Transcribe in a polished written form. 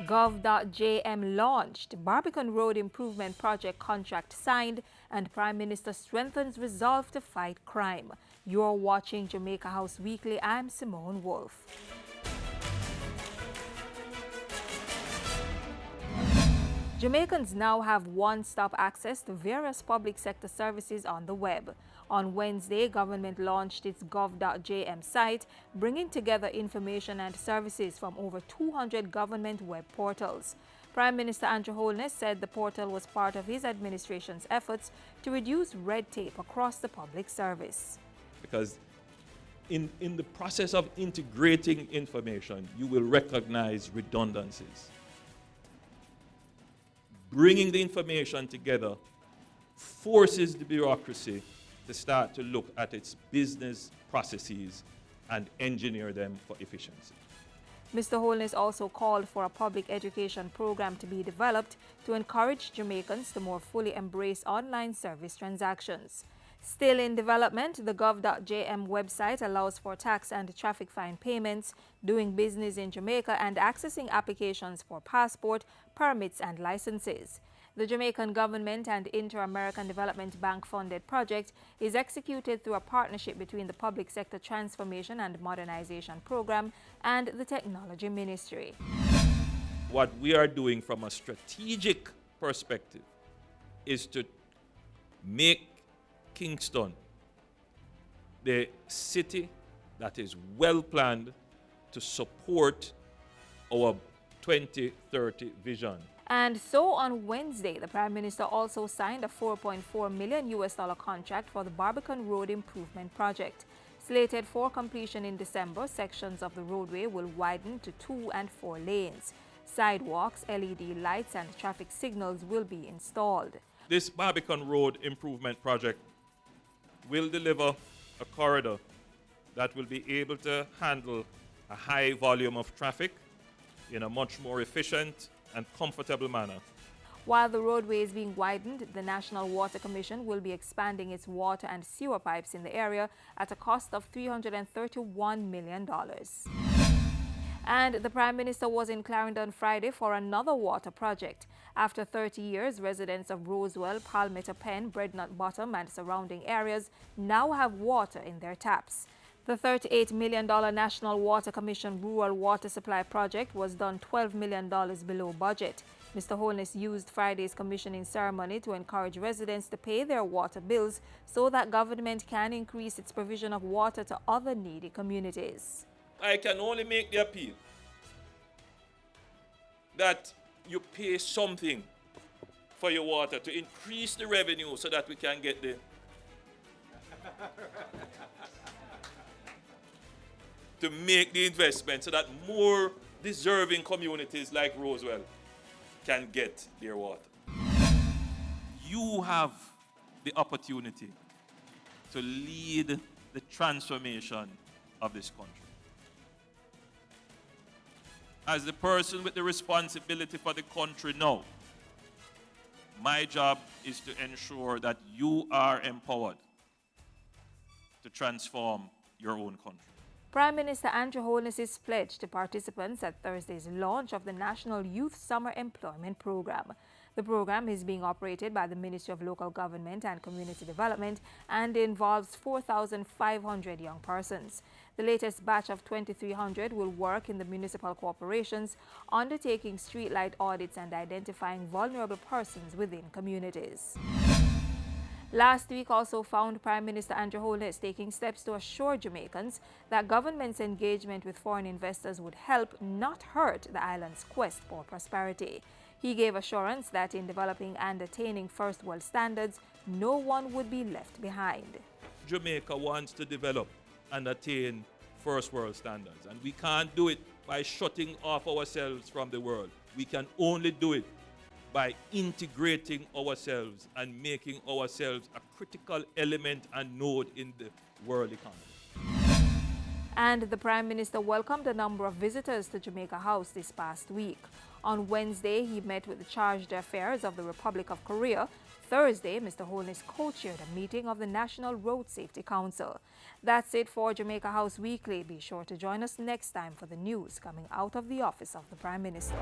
Gov.jm launched, Barbican Road Improvement Project contract signed, and Prime Minister strengthens resolve to fight crime. You're watching Jamaica House Weekly. I'm Simone Wolf. Jamaicans now have one-stop access to various public sector services on the web. On Wednesday, government launched its gov.jm site, bringing together information and services from over 200 government web portals. Prime Minister Andrew Holness said the portal was part of his administration's efforts to reduce red tape across the public service. Because in the process of integrating information, you will recognize redundancies. Bringing the information together forces the bureaucracy to start to look at its business processes and engineer them for efficiency. Mr. Holness also called for a public education program to be developed to encourage Jamaicans to more fully embrace online service transactions. Still in development, the gov.jm website allows for tax and traffic fine payments, doing business in Jamaica, and accessing applications for passport, permits, and licenses. The Jamaican government and Inter-American Development Bank funded project is executed through a partnership between the Public Sector Transformation and Modernization Program and the Technology Ministry. What we are doing from a strategic perspective is to make Kingston the city that is well planned to support our 2030 vision. And so on Wednesday, the Prime Minister also signed a $4.4 million contract for the Barbican Road Improvement Project. Slated for completion in December, sections of the roadway will widen to 2 and 4 lanes. Sidewalks, LED lights, and traffic signals will be installed. This Barbican Road Improvement Project will deliver a corridor that will be able to handle a high volume of traffic in a much more efficient and comfortable manner. While the roadway is being widened, the National Water Commission will be expanding its water and sewer pipes in the area at a cost of $331 million. And the Prime Minister was in Clarendon Friday for another water project. After 30 years, residents of Rosewell, Palmetto Pen, Breadnut Bottom, and surrounding areas now have water in their taps. The $38 million National Water Commission Rural Water Supply Project was done $12 million below budget. Mr. Holness used Friday's commissioning ceremony to encourage residents to pay their water bills so that government can increase its provision of water to other needy communities. I can only make the appeal that you pay something for your water to increase the revenue so that we can get the to make the investment so that more deserving communities like Rosewell can get their water. You have the opportunity to lead the transformation of this country. As the person with the responsibility for the country now, my job is to ensure that you are empowered to transform your own country. Prime Minister Andrew Holness's pledge to participants at Thursday's launch of the National Youth Summer Employment Program. The program is being operated by the Ministry of Local Government and Community Development and involves 4,500 young persons. The latest batch of 2,300 will work in the municipal corporations, undertaking streetlight audits and identifying vulnerable persons within communities. Last week also found Prime Minister Andrew Holness taking steps to assure Jamaicans that government's engagement with foreign investors would help, not hurt, the island's quest for prosperity. He gave assurance that in developing and attaining first world standards, no one would be left behind. Jamaica wants to develop and attain first world standards, and we can't do it by shutting off ourselves from the world. We can only do it by integrating ourselves and making ourselves a critical element and node in the world economy. And the Prime Minister welcomed a number of visitors to Jamaica House this past week. On Wednesday, he met with the Charge d'Affaires of the Republic of Korea, Thursday, Mr. Holness co-chaired a meeting of the National Road Safety Council. That's it for Jamaica House Weekly. Be sure to join us next time for the news coming out of the office of the Prime Minister.